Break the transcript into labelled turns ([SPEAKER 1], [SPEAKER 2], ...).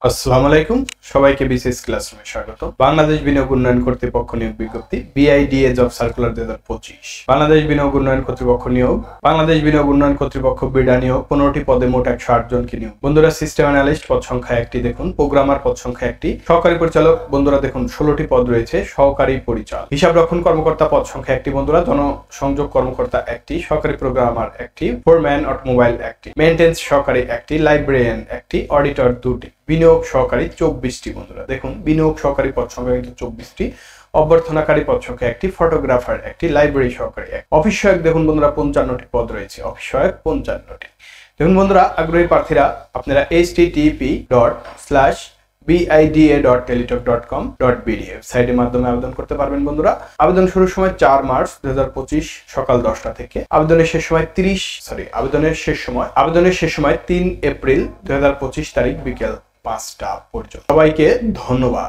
[SPEAKER 1] আসসালামু আলাইকুম, সবাইকে বিসিএস ক্লাসরুমে স্বাগত। বাংলাদেশ বিনিয়োগ উন্নয়ন কর্তৃপক্ষ নিয়োগ বিজ্ঞপ্তি BIDA জব সার্কুলার 2025। বাংলাদেশ বিনিয়োগ উন্নয়ন কর্তৃপক্ষ নিয়োগ, বাংলাদেশ বিনিয়োগ উন্নয়ন কর্তৃপক্ষ বিডা নিয়োগ, 15টি পদে মোট 108 জনকে নিয়োগ। বন্ধুরা, সিস্টেম অ্যানালিস্ট পদ সংখ্যা 1টি দেখুন, প্রোগ্রামার পদ সংখ্যা 1টি, সহকারী পরিচালক বন্ধুরা দেখুন 16টি পদ রয়েছে, সহকারী পরিচালক, হিসাব রক্ষণ কর্মকর্তা পদ সংখ্যা 1টি বন্ধুরা, জনসংযোগ কর্মকর্তা 1টি, সহকারী প্রোগ্রামার 1টি, ফোরম্যান অটোমোবাইল 1টি, মেইনটেন্স সহকারী 1টি, লাইব্রেরিয়ান 1টি, অডিটর 2টি, বিনিয়োগ সহকারী 24টি বন্ধুরা দেখুন, বিনিয়োগ সহকারী পদ সংখ্যা কিন্তু 24টি, অভ্যর্থনাকারী পদ সংখ্যা 1টি, ফটোগ্রাফার 1টি, লাইব্রেরি সহকারী 1, অফিস সহায়ক দেখুন বন্ধুরা 55টি পদ রয়েছে, অফিস সহায়ক 55টি। দেখুন বন্ধুরা, আগ্রহী প্রার্থীরা আপনারা http://bida.teletalk.com.bd ওয়েবসাইটের মাধ্যমে আবেদন করতে পারবেন বন্ধুরা। আবেদন শুরুর সময় 4 মার্চ 2025 সকাল 10টা থেকে, আবেদনের শেষ সময় 3 এপ্রিল 2025 তারিখ বিকেল 5টা পর্যন্ত। সবাইকে ধন্যবাদ।